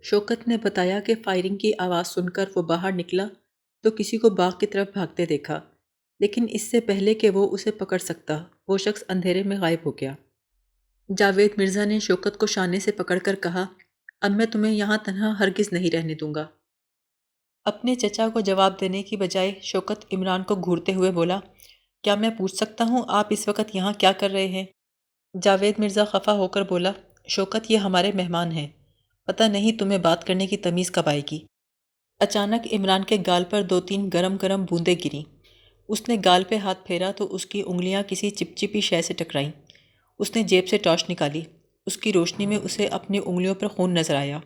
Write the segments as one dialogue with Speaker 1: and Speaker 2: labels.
Speaker 1: شوکت نے بتایا کہ فائرنگ کی آواز سن کر وہ باہر نکلا تو کسی کو باغ کی طرف بھاگتے دیکھا، لیکن اس سے پہلے کہ وہ اسے پکڑ سکتا، وہ شخص اندھیرے میں غائب ہو گیا۔ جاوید مرزا نے شوکت کو شانے سے پکڑ کر کہا، اب میں تمہیں یہاں تنہا ہرگز نہیں رہنے دوں گا۔ اپنے چچا کو جواب دینے کی بجائے شوکت عمران کو گھورتے ہوئے بولا، کیا میں پوچھ سکتا ہوں آپ اس وقت یہاں کیا کر رہے ہیں؟ جاوید مرزا خفا ہو کر بولا، شوکت یہ ہمارے مہمان ہیں، پتہ نہیں تمہیں بات کرنے کی تمیز کب آئے گی۔ اچانک عمران کے گال پر دو تین گرم گرم بوندیں گریں۔ اس نے گال پہ ہاتھ پھیرا تو اس کی انگلیاں کسی چپچپی شے سے ٹکرائیں۔ اس نے جیب سے ٹارچ نکالی، اس کی روشنی میں اسے اپنی انگلیوں پر خون نظر آیا۔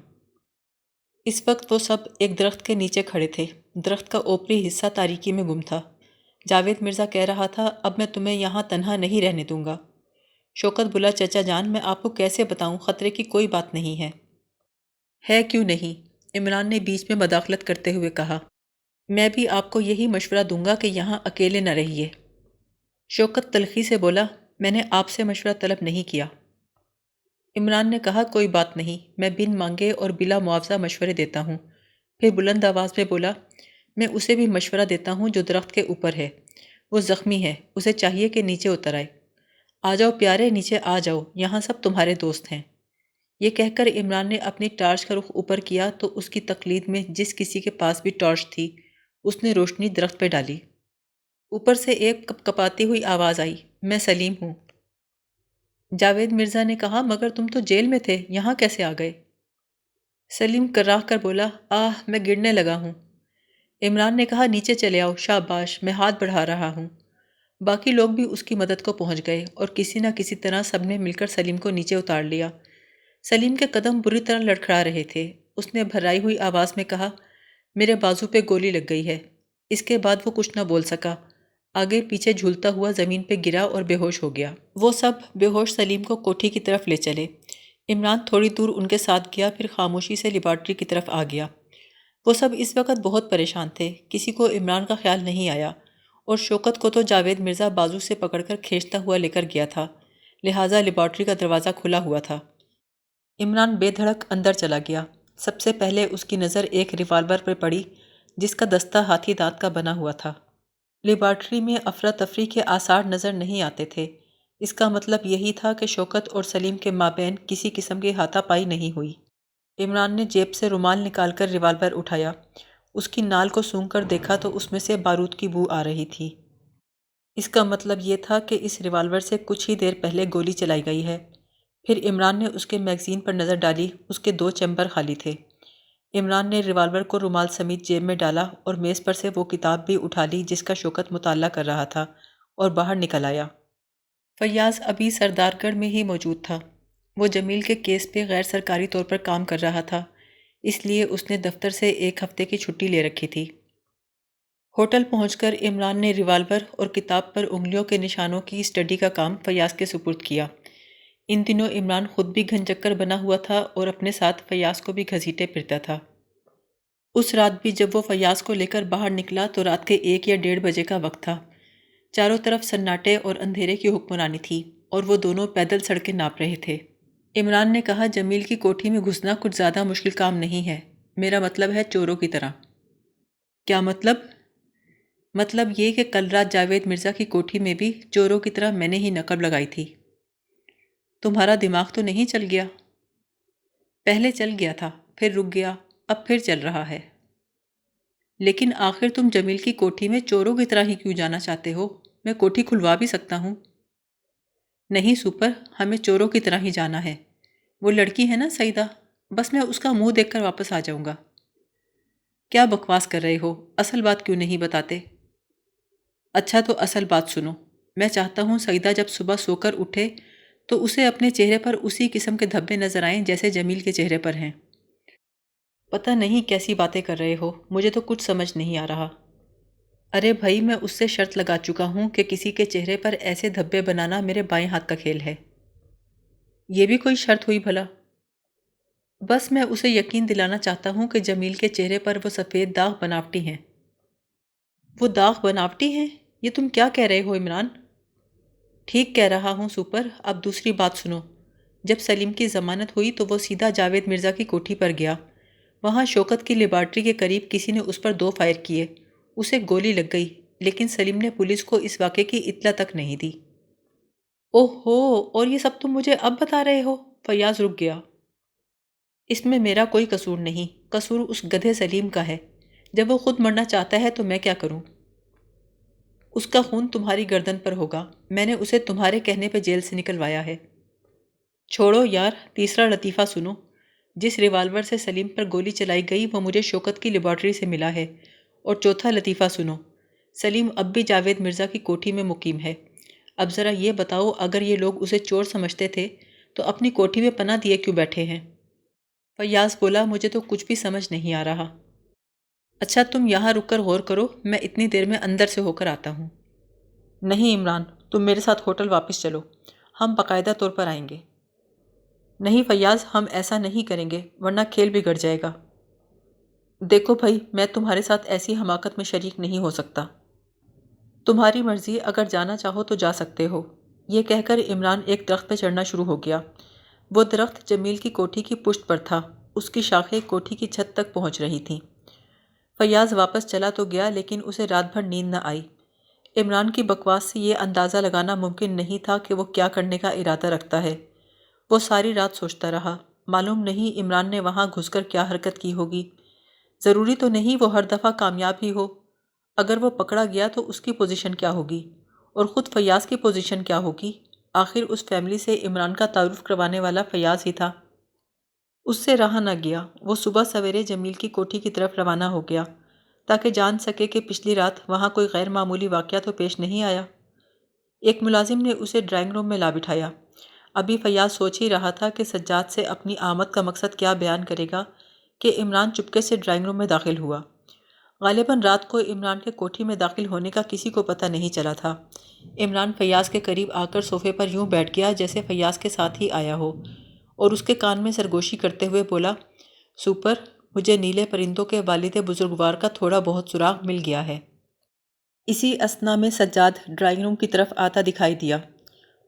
Speaker 1: اس وقت وہ سب ایک درخت کے نیچے کھڑے تھے۔ درخت کا اوپری حصہ تاریکی میں گم تھا۔ جاوید مرزا کہہ رہا تھا، اب میں تمہیں یہاں تنہا نہیں رہنے دوں گا۔ شوکت بولا، چچا جان میں آپ کو کیسے بتاؤں، خطرے کی کوئی بات نہیں ہے۔ ہے کیوں نہیں؟ عمران نے بیچ میں مداخلت کرتے ہوئے کہا، میں بھی آپ کو یہی مشورہ دوں گا کہ یہاں اکیلے نہ رہیے۔ شوکت تلخی سے بولا، میں نے آپ سے مشورہ طلب نہیں کیا۔ عمران نے کہا، کوئی بات نہیں، میں بن مانگے اور بلا معاوضہ مشورے دیتا ہوں۔ پھر بلند آواز میں بولا، میں اسے بھی مشورہ دیتا ہوں جو درخت کے اوپر ہے، وہ زخمی ہے، اسے چاہیے کہ نیچے اتر آئے۔ آ جاؤ پیارے، نیچے آ جاؤ، یہاں سب تمہارے دوست ہیں۔ یہ کہہ کر عمران نے اپنی ٹارچ کا رخ اوپر کیا تو اس کی تقلید میں جس کسی کے پاس بھی ٹارچ تھی، اس نے روشنی درخت پہ ڈالی۔ اوپر سے ایک کپ کپاتی ہوئی آواز آئی، میں سلیم ہوں۔ جاوید مرزا نے کہا، مگر تم تو جیل میں تھے، یہاں کیسے آ گئے؟ سلیم کراہ کر بولا، میں گرنے لگا ہوں۔ عمران نے کہا، نیچے چلے آؤ، شاباش، میں ہاتھ بڑھا رہا ہوں۔ باقی لوگ بھی اس کی مدد کو پہنچ گئے اور کسی نہ کسی طرح سب نے مل کر سلیم کو نیچے اتار لیا۔ سلیم کے قدم بری طرح لڑکھڑا رہے تھے۔ اس نے بھرائی ہوئی آواز میں کہا، میرے بازو پہ گولی لگ گئی ہے۔ اس کے بعد وہ کچھ نہ بول سکا، آگے پیچھے جھولتا ہوا زمین پہ گرا اور بے ہوش ہو گیا۔ وہ سب بے ہوش سلیم کو کوٹھی کی طرف لے چلے۔ عمران تھوڑی دور ان کے ساتھ گیا، پھر خاموشی سے لیبارٹری کی طرف آ گیا۔ وہ سب اس وقت بہت پریشان تھے، کسی کو عمران کا خیال نہیں آیا، اور شوکت کو تو جاوید مرزا بازو سے پکڑ کر کھینچتا ہوا لے کر گیا تھا، لہٰذا لیبارٹری کا دروازہ کھلا ہوا تھا۔ عمران بے دھڑک اندر چلا گیا۔ سب سے پہلے اس کی نظر ایک ریوالور پر پڑی جس کا دستہ ہاتھی دانت کا بنا ہوا تھا۔ لیبارٹری میں افراتفری کے آثار نظر نہیں آتے تھے، اس کا مطلب یہی تھا کہ شوکت اور سلیم کے مابین کسی قسم کی ہاتھا پائی نہیں ہوئی۔ عمران نے جیب سے رومال نکال کر ریوالور اٹھایا، اس کی نال کو سونگھ کر دیکھا تو اس میں سے بارود کی بو آ رہی تھی۔ اس کا مطلب یہ تھا کہ اس ریوالور سے کچھ ہی دیر پہلے گولی چلائی گئی ہے۔ پھر عمران نے اس کے میگزین پر نظر ڈالی، اس کے 2 چیمبر خالی تھے۔ عمران نے ریوالور کو رومال سمیت جیب میں ڈالا اور میز پر سے وہ کتاب بھی اٹھا لی جس کا شوکت مطالعہ کر رہا تھا، اور باہر نکل آیا۔ فیاض ابھی سردار گڑھ میں ہی موجود تھا۔ وہ جمیل کے کیس پہ غیر سرکاری طور پر کام کر رہا تھا، اس لیے اس نے دفتر سے 1 ہفتے کی چھٹی لے رکھی تھی۔ ہوٹل پہنچ کر عمران نے ریوالور اور کتاب پر انگلیوں کے نشانوں کی اسٹڈی کا کام فیاض کے سپرد کیا۔ ان دنوں عمران خود بھی گھن چکر بنا ہوا تھا اور اپنے ساتھ فیاض کو بھی گھسیٹے پھرتا تھا۔ اس رات بھی جب وہ فیاض کو لے کر باہر نکلا تو رات کے 1 یا 1:30 بجے کا وقت تھا۔ چاروں طرف سناٹے اور اندھیرے کی حکمرانی تھی اور وہ دونوں پیدل سڑکیں ناپ رہے تھے۔ عمران نے کہا، جمیل کی کوٹھی میں گھسنا کچھ زیادہ مشکل کام نہیں ہے، میرا مطلب ہے چوروں کی طرح۔ کیا مطلب؟ مطلب یہ کہ کل رات جاوید مرزا کی کوٹھی میں بھی چوروں کی طرح میں نے ہی نقب لگائی تھی۔ تمہارا دماغ تو نہیں چل گیا؟ پہلے چل گیا تھا، پھر رک گیا، اب پھر چل رہا ہے۔ لیکن آخر تم جمیل کی کوٹھی میں چوروں کی طرح ہی کیوں جانا چاہتے ہو؟ میں کوٹھی کھلوا بھی سکتا ہوں۔ نہیں سپر، ہمیں چوروں کی طرح ہی جانا ہے۔ وہ لڑکی ہے نا سعیدہ، بس میں اس کا منہ دیکھ کر واپس آ جاؤں گا۔ کیا بکواس کر رہے ہو؟ اصل بات کیوں نہیں بتاتے؟ اچھا تو اصل بات سنو، میں چاہتا ہوں سعیدہ جب صبح سو کر اٹھے تو اسے اپنے چہرے پر اسی قسم کے دھبے نظر آئیں جیسے جمیل کے چہرے پر ہیں۔ پتہ نہیں کیسی باتیں کر رہے ہو، مجھے تو کچھ سمجھ نہیں آ رہا۔ ارے بھائی، میں اس سے شرط لگا چکا ہوں کہ کسی کے چہرے پر ایسے دھبے بنانا میرے بائیں ہاتھ کا کھیل ہے۔ یہ بھی کوئی شرط ہوئی بھلا؟ بس میں اسے یقین دلانا چاہتا ہوں کہ جمیل کے چہرے پر وہ سفید داغ بناوٹی ہیں۔ وہ داغ بناوٹی ہیں؟ یہ تم کیا کہہ رہے ہو عمران؟ ٹھیک کہہ رہا ہوں سپر، اب دوسری بات سنو۔ جب سلیم کی ضمانت ہوئی تو وہ سیدھا جاوید مرزا کی کوٹھی پر گیا۔ وہاں شوکت کی لیبارٹری کے قریب کسی نے اس پر 2 فائر کیے، اسے گولی لگ گئی، لیکن سلیم نے پولیس کو اس واقعے کی اطلاع تک نہیں دی۔ اوہ ہو، اور یہ سب تم مجھے اب بتا رہے ہو؟ فیاض رک گیا۔ اس میں میرا کوئی قصور نہیں، قصور اس گدھے سلیم کا ہے۔ جب وہ خود مرنا چاہتا ہے تو میں کیا کروں؟ اس کا خون تمہاری گردن پر ہوگا، میں نے اسے تمہارے کہنے پہ جیل سے نکلوایا ہے۔ چھوڑو یار، تیسرا لطیفہ سنو۔ جس ریوالور سے سلیم پر گولی چلائی گئی وہ مجھے شوکت کی لیبارٹری سے ملا ہے۔ اور چوتھا لطیفہ سنو، سلیم اب بھی جاوید مرزا کی کوٹھی میں مقیم ہے۔ اب ذرا یہ بتاؤ، اگر یہ لوگ اسے چور سمجھتے تھے تو اپنی کوٹھی میں پناہ دیے کیوں بیٹھے ہیں؟ فیاض بولا، مجھے تو کچھ بھی سمجھ نہیں آ رہا۔ اچھا تم یہاں رک کر غور کرو، میں اتنی دیر میں اندر سے ہو کر آتا ہوں۔ نہیں عمران، تم میرے ساتھ ہوٹل واپس چلو، ہم باقاعدہ طور پر آئیں گے۔ نہیں فیاض، ہم ایسا نہیں کریں گے ورنہ کھیل بگڑ جائے گا۔ دیکھو بھائی، میں تمہارے ساتھ ایسی حماقت میں شریک نہیں ہو سکتا۔ تمہاری مرضی، اگر جانا چاہو تو جا سکتے ہو۔ یہ کہہ کر عمران ایک درخت پہ چڑھنا شروع ہو گیا۔ وہ درخت جمیل کی کوٹھی کی پشت پر تھا، اس کی شاخیں کوٹھی کی چھت تک پہنچ رہی تھیں۔ فیاض واپس چلا تو گیا لیکن اسے رات بھر نیند نہ آئی۔ عمران کی بکواس سے یہ اندازہ لگانا ممکن نہیں تھا کہ وہ کیا کرنے کا ارادہ رکھتا ہے۔ وہ ساری رات سوچتا رہا، معلوم نہیں عمران نے وہاں گھس کر کیا حرکت کی ہوگی۔ ضروری تو نہیں وہ ہر دفعہ کامیاب ہی ہو۔ اگر وہ پکڑا گیا تو اس کی پوزیشن کیا ہوگی، اور خود فیاض کی پوزیشن کیا ہوگی؟ آخر اس فیملی سے عمران کا تعارف کروانے والا فیاض ہی تھا۔ اس سے رہا نہ گیا، وہ صبح سویرے جمیل کی کوٹھی کی طرف روانہ ہو گیا تاکہ جان سکے کہ پچھلی رات وہاں کوئی غیر معمولی واقعہ تو پیش نہیں آیا۔ ایک ملازم نے اسے ڈرائنگ روم میں لا بٹھایا۔ ابھی فیاض سوچ ہی رہا تھا کہ سجاد سے اپنی آمد کا مقصد کیا بیان کرے گا کہ عمران چپکے سے ڈرائنگ روم میں داخل ہوا۔ غالباً رات کو عمران کے کوٹھی میں داخل ہونے کا کسی کو پتہ نہیں چلا تھا۔ عمران فیاض کے قریب آ کر صوفے پر یوں بیٹھ گیا جیسے فیاض کے ساتھ ہی آیا ہو، اور اس کے کان میں سرگوشی کرتے ہوئے بولا، سپر، مجھے نیلے پرندوں کے والد بزرگوار کا تھوڑا بہت سراغ مل گیا ہے۔ اسی اثنا میں سجاد ڈرائنگ روم کی طرف آتا دکھائی دیا۔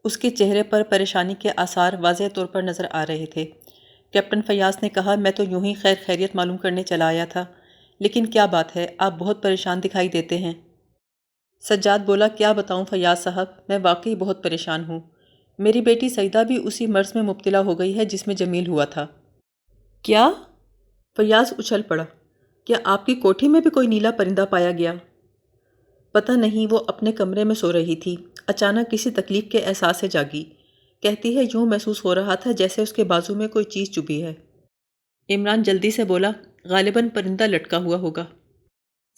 Speaker 1: اس کے چہرے پر پریشانی کے آثار واضح طور پر نظر آ رہے تھے۔ کیپٹن فیاض نے کہا، میں تو یوں ہی خیر خیریت معلوم کرنے چلا آیا تھا، لیکن کیا بات ہے، آپ بہت پریشان دکھائی دیتے ہیں۔ سجاد بولا، کیا بتاؤں فیاض صاحب، میں واقعی بہت پریشان ہوں۔ میری بیٹی سعیدہ بھی اسی مرض میں مبتلا ہو گئی ہے جس میں جمیل ہوا تھا۔ کیا؟ فیاض اچھل پڑا۔ کیا آپ کی کوٹھی میں بھی کوئی نیلا پرندہ پایا گیا؟ پتہ نہیں، وہ اپنے کمرے میں سو رہی تھی، اچانک کسی تکلیف کے احساس سے جاگی۔ کہتی ہے یوں محسوس ہو رہا تھا جیسے اس کے بازو میں کوئی چیز چبھی ہے۔ عمران جلدی سے بولا، غالباً پرندہ لٹکا ہوا ہوگا۔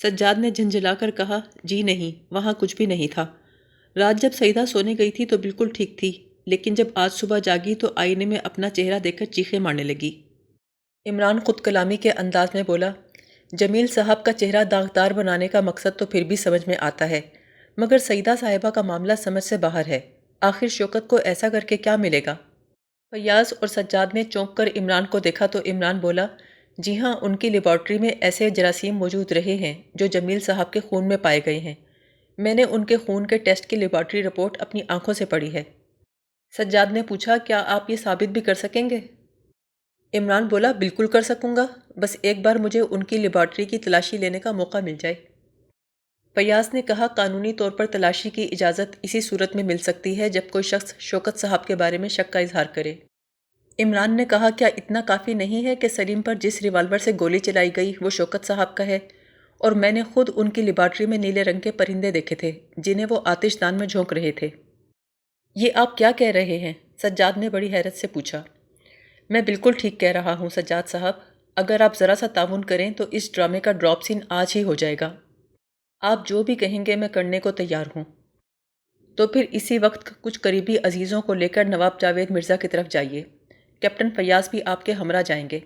Speaker 1: سجاد نے جھنجھلا کر کہا، جی نہیں، وہاں کچھ بھی نہیں تھا۔ رات جب سعیدہ سونے گئی تھی تو بالکل ٹھیک تھی، لیکن جب آج صبح جاگی تو آئینے میں اپنا چہرہ دیکھ کر چیخیں مارنے لگی۔ عمران خود کلامی کے انداز میں بولا، جمیل صاحب کا چہرہ داغدار بنانے کا مقصد تو پھر بھی سمجھ میں آتا ہے، مگر سعیدہ صاحبہ کا معاملہ سمجھ سے باہر ہے۔ آخر شوکت کو ایسا کر کے کیا ملے گا؟ فیاض اور سجاد نے چونک کر عمران کو دیکھا تو عمران بولا، جی ہاں، ان کی لیبارٹری میں ایسے جراثیم موجود رہے ہیں جو جمیل صاحب کے خون میں پائے گئے ہیں۔ میں نے ان کے خون کے ٹیسٹ کی لیبارٹری رپورٹ اپنی آنکھوں سے پڑھی ہے۔ سجاد نے پوچھا، کیا آپ یہ ثابت بھی کر سکیں گے؟ عمران بولا، بالکل کر سکوں گا، بس ایک بار مجھے ان کی لیبارٹری کی تلاشی لینے کا موقع مل جائے۔ فیاض نے کہا، قانونی طور پر تلاشی کی اجازت اسی صورت میں مل سکتی ہے جب کوئی شخص شوکت صاحب کے بارے میں شک کا اظہار کرے۔ عمران نے کہا، کیا اتنا کافی نہیں ہے کہ سلیم پر جس ریوالور سے گولی چلائی گئی وہ شوکت صاحب کا ہے، اور میں نے خود ان کی لیبارٹری میں نیلے رنگ کے پرندے دیکھے تھے جنہیں وہ آتش دان میں جھونک رہے تھے۔ یہ آپ کیا کہہ رہے ہیں؟ سجاد نے بڑی حیرت سے پوچھا۔ میں بالکل ٹھیک کہہ رہا ہوں سجاد صاحب، اگر آپ ذرا سا تعاون کریں تو اس ڈرامے کا ڈراپ سین آج ہی ہو جائے گا۔ آپ جو بھی کہیں گے میں کرنے کو تیار ہوں۔ تو پھر اسی وقت کچھ قریبی عزیزوں کو لے کر نواب جاوید مرزا کی طرف جائیے۔ کیپٹن فیاض بھی آپ کے ہمراہ جائیں گے۔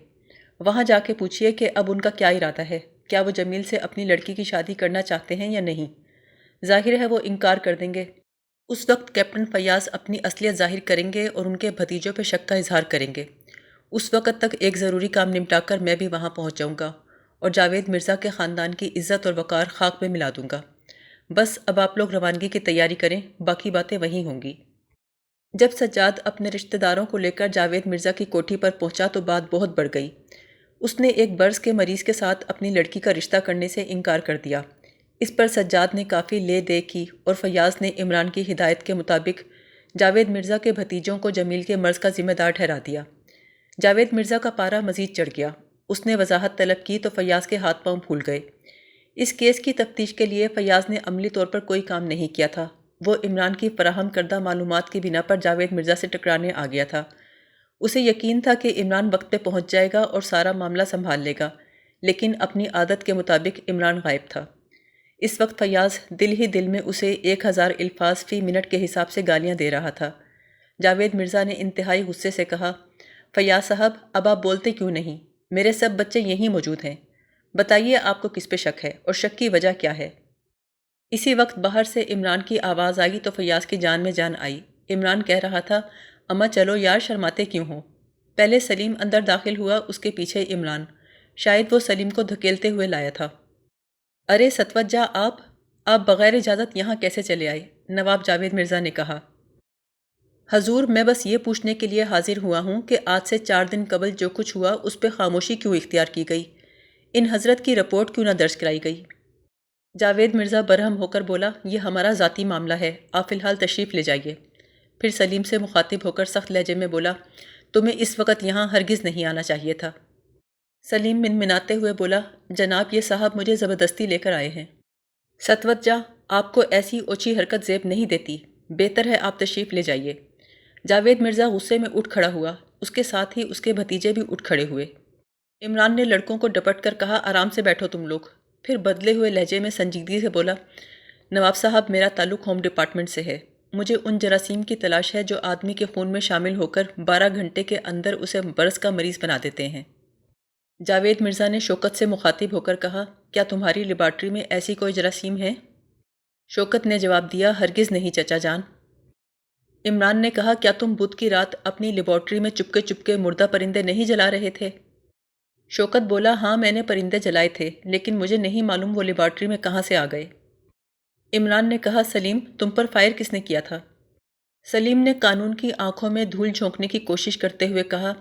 Speaker 1: وہاں جا کے پوچھئے کہ اب ان کا کیا ارادہ ہے، کیا وہ جمیل سے اپنی لڑکی کی شادی کرنا چاہتے ہیں یا نہیں۔ ظاہر ہے وہ انکار کر دیں گے۔ اس وقت کیپٹن فیاض اپنی اصلیت ظاہر کریں گے اور ان کے بھتیجوں پہ شک کا اظہار کریں گے۔ اس وقت تک ایک ضروری کام نمٹا کر میں بھی وہاں پہنچ جاؤں گا اور جاوید مرزا کے خاندان کی عزت اور وقار خاک میں ملا دوں گا۔ بس اب آپ لوگ روانگی کی تیاری کریں، باقی باتیں وہیں ہوں گی۔ جب سجاد اپنے رشتہ داروں کو لے کر جاوید مرزا کی کوٹھی پر پہنچا تو بات بہت بڑھ گئی۔ اس نے ایک برس کے مریض کے ساتھ اپنی لڑکی کا رشتہ کرنے سے انکار کر دیا۔ اس پر سجاد نے کافی لے دے کی اور فیاض نے عمران کی ہدایت کے مطابق جاوید مرزا کے بھتیجوں کو جمیل کے مرض کا ذمہ دار ٹھہرا دیا۔ جاوید مرزا کا پارا مزید چڑھ گیا۔ اس نے وضاحت طلب کی تو فیاض کے ہاتھ پاؤں پھول گئے۔ اس کیس کی تفتیش کے لیے فیاض نے عملی طور پر کوئی کام نہیں کیا تھا۔ وہ عمران کی فراہم کردہ معلومات کی بنا پر جاوید مرزا سے ٹکرانے آ گیا تھا۔ اسے یقین تھا کہ عمران وقت پہ پہنچ جائے گا اور سارا معاملہ سنبھال لے گا، لیکن اپنی عادت کے مطابق عمران غائب تھا۔ اس وقت فیاض دل ہی دل میں اسے 1000 الفاظ فی منٹ کے حساب سے گالیاں دے رہا تھا۔ جاوید مرزا نے انتہائی غصے سے کہا، فیاض صاحب، اب آپ بولتے کیوں نہیں؟ میرے سب بچے یہیں موجود ہیں۔ بتائیے آپ کو کس پہ شک ہے اور شک کی وجہ کیا ہے؟ اسی وقت باہر سے عمران کی آواز آئی تو فیاض کی جان میں جان آئی۔ عمران کہہ رہا تھا، اماں چلو یار، شرماتے کیوں ہو؟ پہلے سلیم اندر داخل ہوا، اس کے پیچھے عمران۔ شاید وہ سلیم کو دھکیلتے ہوئے لایا تھا۔ ارے ستوجہ، آپ بغیر اجازت یہاں کیسے چلے آئے؟ نواب جاوید مرزا نے کہا۔ حضور، میں بس یہ پوچھنے کے لیے حاضر ہوا ہوں کہ آج سے 4 دن قبل جو کچھ ہوا اس پہ خاموشی کیوں اختیار کی گئی؟ ان حضرت کی رپورٹ کیوں نہ درج کرائی گئی؟ جاوید مرزا برہم ہو کر بولا، یہ ہمارا ذاتی معاملہ ہے، آپ فی الحال تشریف لے جائیے۔ پھر سلیم سے مخاطب ہو کر سخت لہجے میں بولا، تمہیں اس وقت یہاں ہرگز نہیں آنا چاہیے تھا۔ سلیم منمناتے ہوئے بولا، جناب یہ صاحب مجھے زبردستی لے کر آئے ہیں۔ ستوجہ، آپ کو ایسی اوچھی حرکت زیب نہیں دیتی، بہتر ہے آپ تشریف لے جائیے۔ جاوید مرزا غصے میں اٹھ کھڑا ہوا، اس کے ساتھ ہی اس کے بھتیجے بھی اٹھ کھڑے ہوئے۔ عمران نے لڑکوں کو ڈپٹ کر کہا، آرام سے بیٹھو تم لوگ۔ پھر بدلے ہوئے لہجے میں سنجیدگی سے بولا، نواب صاحب، میرا تعلق ہوم ڈپارٹمنٹ سے ہے۔ مجھے ان جراثیم کی تلاش ہے جو آدمی کے خون میں شامل ہو کر 12 گھنٹے کے اندر اسے برس کا مریض بنا دیتے ہیں۔ جاوید مرزا نے شوکت سے مخاطب ہو کر کہا، کیا تمہاری لیبارٹری میں ایسی کوئی جراثیم ہے؟ شوکت نے جواب دیا، ہرگز نہیں چچا جان۔ عمران نے کہا، کیا تم بدھ کی رات اپنی لیبارٹری میں چپکے چپکے مردہ پرندے نہیں جلا رہے تھے؟ شوکت بولا، ہاں میں نے پرندے جلائے تھے، لیکن مجھے نہیں معلوم وہ لیبارٹری میں کہاں سے آ گئے۔ عمران نے کہا، سلیم، تم پر فائر کس نے کیا تھا؟ سلیم نے قانون کی آنکھوں میں دھول جھونکنے کی کوشش کرتے ہوئے کہا،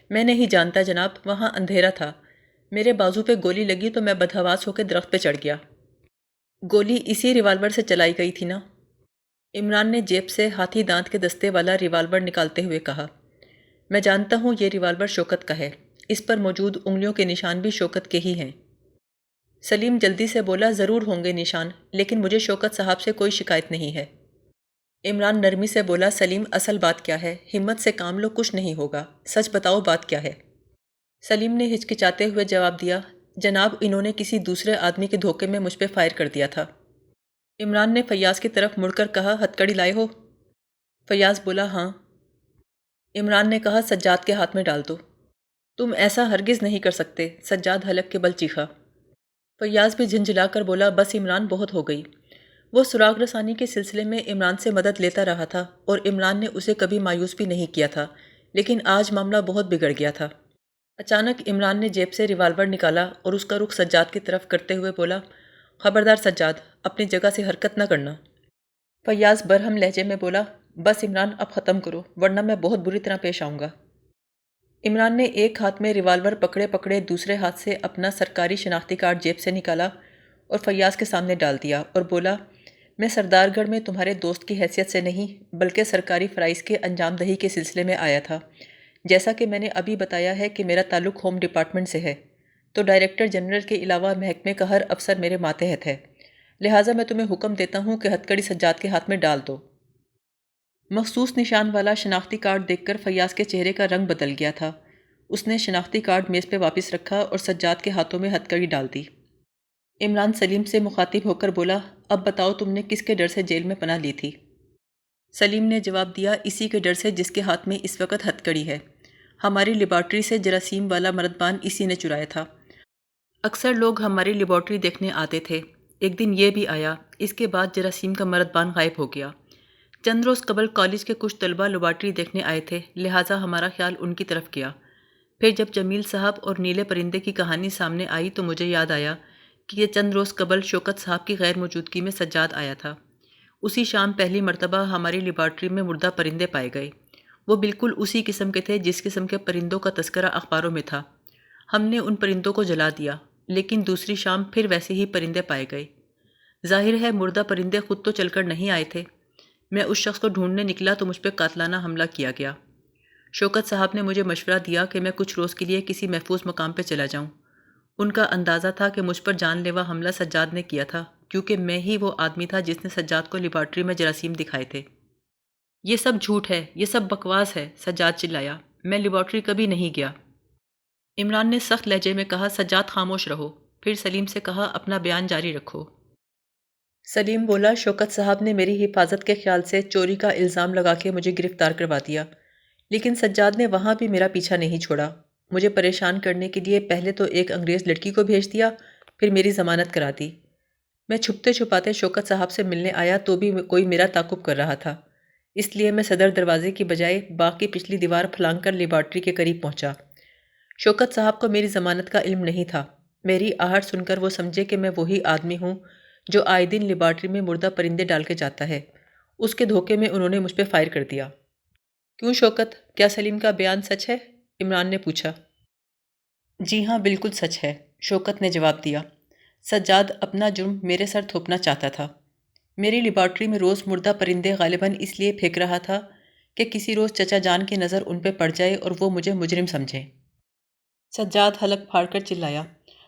Speaker 1: میں نہیں جانتا جناب، وہاں اندھیرا تھا، میرے بازو پہ گولی لگی تو میں بدحواس ہو کے درخت پہ چڑھ گیا۔ گولی اسی ریوالور سے چلائی گئی تھی نا؟ عمران نے جیب سے ہاتھی دانت کے دستے والا ریوالور نکالتے ہوئے کہا، میں جانتا ہوں یہ ریوالور شوکت کا ہے، اس پر موجود انگلیوں کے نشان بھی شوکت کے ہی ہیں۔ سلیم جلدی سے بولا، ضرور ہوں گے نشان، لیکن مجھے شوکت صاحب سے کوئی شکایت نہیں ہے۔ عمران نرمی سے بولا، سلیم اصل بات کیا ہے؟ ہمت سے کام لو، کچھ نہیں ہوگا، سچ بتاؤ بات کیا ہے؟ سلیم نے ہچکچاتے ہوئے جواب دیا، جناب انہوں نے کسی دوسرے آدمی کے دھوکے میں مجھ پہ فائر کر دیا تھا۔ عمران نے فیاض کی طرف مڑ کر کہا، ہتھ کڑی لائے ہو؟ فیاض بولا، ہاں۔ عمران نے کہا، سجاد کے ہاتھ میں ڈال دو۔ تم ایسا ہرگز نہیں کر سکتے، سجاد حلق کے بل چیخا۔ فیاض بھی جھنجھلا کر بولا، بس عمران بہت ہو گئی۔ وہ سراغ رسانی کے سلسلے میں عمران سے مدد لیتا رہا تھا اور عمران نے اسے کبھی مایوس بھی نہیں کیا تھا، لیکن آج معاملہ بہت بگڑ گیا تھا۔ اچانک عمران نے جیب سے ریوالور نکالا اور اس کا رخ سجاد کی طرف کرتے ہوئے بولا، خبردار سجاد، اپنی جگہ سے حرکت نہ کرنا۔ فیاض برہم لہجے میں بولا، بس عمران اب ختم کرو ورنہ میں بہت بری طرح پیش آؤں گا۔ عمران نے ایک ہاتھ میں ریوالور پکڑے پکڑے دوسرے ہاتھ سے اپنا سرکاری شناختی کارڈ جیب سے نکالا اور فیاض کے سامنے ڈال دیا اور بولا، میں سردار گڑھ میں تمہارے دوست کی حیثیت سے نہیں بلکہ سرکاری فرائض کے انجام دہی کے سلسلے میں آیا تھا۔ جیسا کہ میں نے ابھی بتایا ہے کہ میرا تعلق ہوم ڈپارٹمنٹ سے ہے، تو ڈائریکٹر جنرل کے علاوہ محکمے کا ہر افسر میرے ماتحت ہے، لہٰذا میں تمہیں حکم دیتا ہوں کہ ہتھ کڑی سجاد کے ہاتھ میں ڈال دو۔ مخصوص نشان والا شناختی کارڈ دیکھ کر فیاض کے چہرے کا رنگ بدل گیا تھا۔ اس نے شناختی کارڈ میز پہ واپس رکھا اور سجاد کے ہاتھوں میں ہتھ کڑی ڈال دی۔ عمران سلیم سے مخاطب ہو کر بولا، اب بتاؤ تم نے کس کے ڈر سے جیل میں پناہ لی تھی؟ سلیم نے جواب دیا، اسی کے ڈر سے جس کے ہاتھ میں اس وقت ہتھ کڑی ہے۔ ہماری لیبارٹری سے جراثیم والا مردبان اسی نے چرایا تھا۔ اکثر لوگ ہماری لیبارٹری دیکھنے آتے تھے، ایک دن یہ بھی آیا، اس کے بعد جراثیم کا مردبان غائب ہو گیا۔ چند روز قبل کالج کے کچھ طلبہ لیبارٹری دیکھنے آئے تھے، لہٰذا ہمارا خیال ان کی طرف گیا۔ پھر جب جمیل صاحب اور نیلے پرندے کی کہانی سامنے آئی تو مجھے یاد آیا کہ یہ چند روز قبل شوکت صاحب کی غیر موجودگی میں سجاد آیا تھا۔ اسی شام پہلی مرتبہ ہماری لیبارٹری میں مردہ پرندے پائے گئے۔ وہ بالکل اسی قسم کے تھے جس قسم کے پرندوں کا تذکرہ اخباروں میں تھا۔ ہم نے ان پرندوں کو جلا دیا، لیکن دوسری شام پھر ویسے ہی پرندے پائے گئے۔ ظاہر ہے مردہ پرندے خود تو چل کر نہیں آئے تھے۔ میں اس شخص کو ڈھونڈنے نکلا تو مجھ پہ قاتلانہ حملہ کیا گیا۔ شوکت صاحب نے مجھے مشورہ دیا کہ میں کچھ روز کے لیے کسی محفوظ مقام پہ چلا جاؤں۔ ان کا اندازہ تھا کہ مجھ پر جان لیوا حملہ سجاد نے کیا تھا، کیونکہ میں ہی وہ آدمی تھا جس نے سجاد کو لیبارٹری میں جراثیم دکھائے تھے۔ یہ سب جھوٹ ہے، یہ سب بکواس ہے، سجاد چلایا۔ میں لیبارٹری کبھی نہیں گیا۔ عمران نے سخت لہجے میں کہا، سجاد خاموش رہو۔ پھر سلیم سے کہا، اپنا بیان جاری رکھو۔ سلیم بولا، شوکت صاحب نے میری حفاظت کے خیال سے چوری کا الزام لگا کے مجھے گرفتار کروا دیا، لیکن سجاد نے وہاں بھی میرا پیچھا نہیں چھوڑا۔ مجھے پریشان کرنے کے لیے پہلے تو ایک انگریز لڑکی کو بھیج دیا، پھر میری ضمانت کرا دی۔ میں چھپتے چھپاتے شوکت صاحب سے ملنے آیا تو بھی کوئی میرا تعاقب کر رہا تھا، اس لیے میں صدر دروازے کی بجائے باغ کی پچھلی دیوار پھلانگ کر لیبارٹری کے قریب پہنچا۔ شوکت صاحب کو میری ضمانت کا علم نہیں تھا۔ میری آہٹ سن کر وہ سمجھے کہ میں وہی آدمی ہوں جو آئے دن لیبارٹری میں مردہ پرندے ڈال کے جاتا ہے۔ اس کے دھوکے میں انہوں نے مجھ پہ فائر کر دیا۔ کیوں شوکت، کیا سلیم کا بیان سچ ہے؟ عمران نے پوچھا۔ جی ہاں، بالکل سچ ہے، شوکت نے جواب دیا۔ سجاد اپنا جرم میرے سر تھوپنا چاہتا تھا۔ میری لیبارٹری میں روز مردہ پرندے غالباً اس لیے پھینک رہا تھا کہ کسی روز چچا جان کی نظر ان پہ پڑ جائے اور وہ مجھے مجرم سمجھیں۔ سجاد حلق پھاڑ کر چلایا،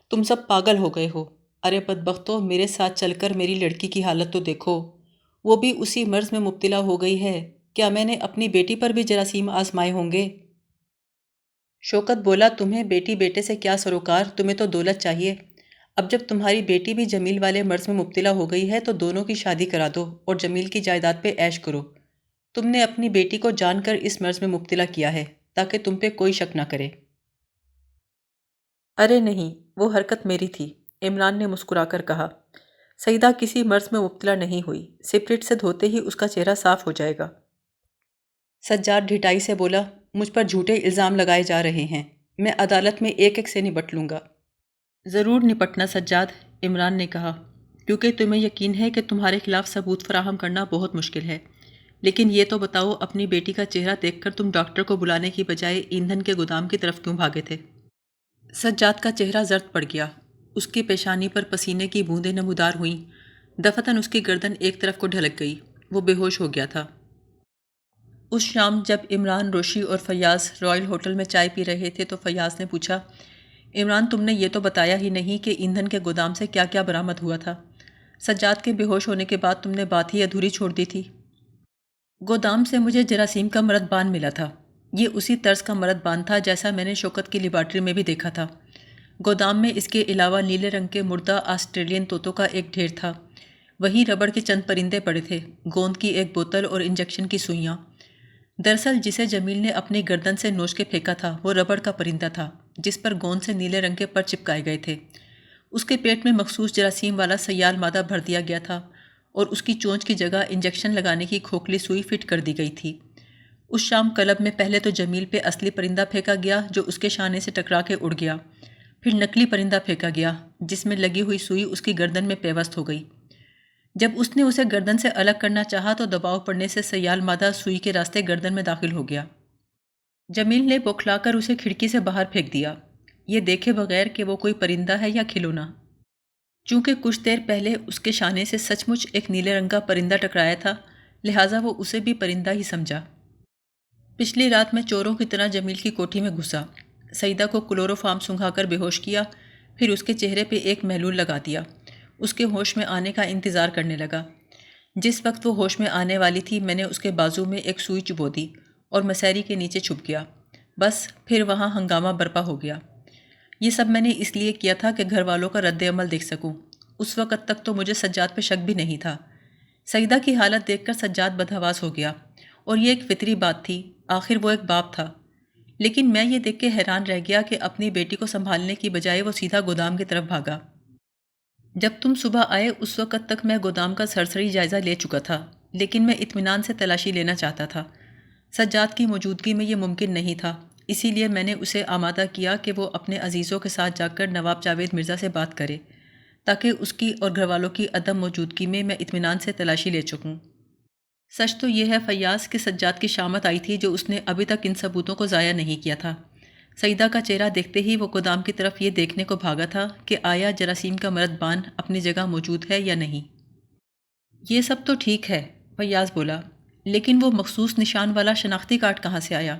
Speaker 1: تم سب پاگل ہو گئے ہو! ارے بدبختو، میرے ساتھ چل کر میری لڑکی کی حالت تو دیکھو، وہ بھی اسی مرض میں مبتلا ہو گئی ہے۔ کیا میں نے اپنی بیٹی پر بھی جراثیم آزمائے ہوں گے؟ شوکت بولا، تمہیں بیٹی بیٹے سے کیا سروکار، تمہیں تو دولت چاہیے۔ اب جب تمہاری بیٹی بھی جمیل والے مرض میں مبتلا ہو گئی ہے تو دونوں کی شادی کرا دو اور جمیل کی جائیداد پہ عیش کرو۔ تم نے اپنی بیٹی کو جان کر اس مرض میں مبتلا کیا ہے تاکہ تم پہ کوئی شک نہ کرے۔ ارے نہیں، وہ حرکت میری تھی، عمران نے مسکرا کر کہا۔ سیدہ کسی مرض میں مبتلا نہیں ہوئی، سپرٹ سے دھوتے ہی اس کا چہرہ صاف ہو جائے گا۔ سجاد ڈھٹائی سے بولا، مجھ پر جھوٹے الزام لگائے جا رہے ہیں، میں عدالت میں ایک ایک سے نپٹ لوں گا۔ ضرور نپٹنا سجاد، عمران نے کہا، کیونکہ تمہیں یقین ہے کہ تمہارے خلاف ثبوت فراہم کرنا بہت مشکل ہے۔ لیکن یہ تو بتاؤ، اپنی بیٹی کا چہرہ دیکھ کر تم ڈاکٹر کو بلانے کی بجائے ایندھن کے گودام کی طرف کیوں بھاگے تھے؟ سجاد کا چہرہ زرد پڑ گیا، اس کی پیشانی پر پسینے کی بوندیں نمودار ہوئیں، دفتن اس کی گردن ایک طرف کو ڈھلک گئی، وہ بے ہوش ہو گیا تھا۔ اس شام جب عمران، روشی اور فیاض رائل ہوٹل میں چائے پی رہے تھے تو فیاض نے پوچھا، عمران تم نے یہ تو بتایا ہی نہیں کہ ایندھن کے گودام سے کیا کیا برآمد ہوا تھا؟ سجاد کے بے ہوش ہونے کے بعد تم نے بات ہی ادھوری چھوڑ دی تھی۔ گودام سے مجھے جراثیم کا مرد بان ملا تھا، یہ اسی طرز کا مرد بان تھا جیسا میں نے شوکت کی لیبارٹری میں بھی دیکھا تھا۔ گودام میں اس کے علاوہ نیلے رنگ کے مردہ آسٹریلین طوطوں کا ایک ڈھیر تھا، وہیں ربڑ کے چند پرندے پڑے تھے، گوند کی ایک بوتل اور انجیکشن کی سوئیاں۔ دراصل جسے جمیل نے اپنی گردن سے نوچ کے پھینکا تھا وہ ربڑ کا پرندہ تھا جس پر گوند سے نیلے رنگ کے پر چپکائے گئے تھے۔ اس کے پیٹ میں مخصوص جراثیم والا سیال مادہ بھر دیا گیا تھا اور اس کی چونچ کی جگہ انجیکشن لگانے کی کھوکھلی سوئی فٹ کر دی گئی تھی۔ اس شام کلب میں پہلے تو جمیل پہ اصلی پرندہ پھینکا گیا جو اس کے شانے سے ٹکرا کے اڑ گیا، پھر نکلی پرندہ پھینکا گیا جس میں لگی ہوئی سوئی اس کی گردن میں پیوست ہو گئی۔ جب اس نے اسے گردن سے الگ کرنا چاہا تو دباؤ پڑنے سے سیال مادہ سوئی کے راستے گردن میں داخل ہو گیا۔ جمیل نے بوکھلا کر اسے کھڑکی سے باہر پھینک دیا، یہ دیکھے بغیر کہ وہ کوئی پرندہ ہے یا کھلونا۔ چونکہ کچھ دیر پہلے اس کے شانے سے سچ مچ ایک نیلے رنگ کا پرندہ ٹکرایا تھا، لہٰذا وہ اسے بھی پرندہ ہی سمجھا۔ پچھلی رات میں چوروں کی طرح جمیل کی کوٹھی میں گھسا، سعیدہ کو کلوروفارم سنگھا کر بے ہوش کیا، پھر اس کے چہرے پہ ایک محلول لگا دیا، اس کے ہوش میں آنے کا انتظار کرنے لگا۔ جس وقت وہ ہوش میں آنے والی تھی میں نے اس کے بازو میں ایک سوئی چبو دی اور مسیری کے نیچے چھپ گیا۔ بس پھر وہاں ہنگامہ برپا ہو گیا۔ یہ سب میں نے اس لیے کیا تھا کہ گھر والوں کا رد عمل دیکھ سکوں۔ اس وقت تک تو مجھے سجاد پہ شک بھی نہیں تھا۔ سعیدہ کی حالت دیکھ کر سجاد بدحواس ہو گیا اور یہ ایک فطری بات تھی، آخر وہ ایک باپ تھا۔ لیکن میں یہ دیکھ کے حیران رہ گیا کہ اپنی بیٹی کو سنبھالنے کی بجائے وہ سیدھا گودام کی طرف بھاگا۔ جب تم صبح آئے اس وقت تک میں گودام کا سرسری جائزہ لے چکا تھا، لیکن میں اطمینان سے تلاشی لینا چاہتا تھا۔ سجاد کی موجودگی میں یہ ممکن نہیں تھا، اسی لیے میں نے اسے آمادہ کیا کہ وہ اپنے عزیزوں کے ساتھ جا کر نواب جاوید مرزا سے بات کرے تاکہ اس کی اور گھر والوں کی عدم موجودگی میں اطمینان سے تلاشی لے سکوں۔ سچ تو یہ ہے فیاض کہ سجاد کی شامت آئی تھی جو اس نے ابھی تک ان ثبوتوں کو ضائع نہیں کیا تھا۔ سعیدہ کا چہرہ دیکھتے ہی وہ گودام کی طرف یہ دیکھنے کو بھاگا تھا کہ آیا جراثیم کا مرد بان اپنی جگہ موجود ہے یا نہیں۔ یہ سب تو ٹھیک ہے، فیاض بولا، لیکن وہ مخصوص نشان والا شناختی کارڈ کہاں سے آیا؟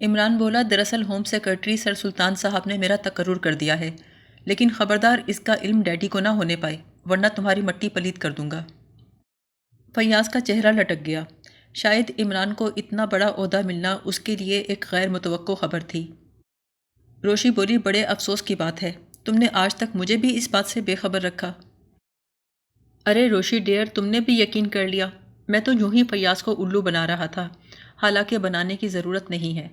Speaker 1: عمران بولا، دراصل ہوم سیکرٹری سر سلطان صاحب نے میرا تقرر کر دیا ہے، لیکن خبردار اس کا علم ڈیڈی کو نہ ہونے پائے، ورنہ تمہاری مٹی پلیت کر دوں گا۔ فیاض کا چہرہ لٹک گیا۔ شاید عمران کو اتنا بڑا عہدہ ملنا اس کے لیے ایک غیر متوقع خبر تھی۔ روشی بولی، بڑے افسوس کی بات ہے، تم نے آج تک مجھے بھی اس بات سے بے خبر رکھا۔ ارے روشی ڈیئر، تم نے بھی یقین کر لیا، میں تو یوں ہی فیاض کو الو بنا رہا تھا، حالانکہ بنانے کی ضرورت نہیں ہے۔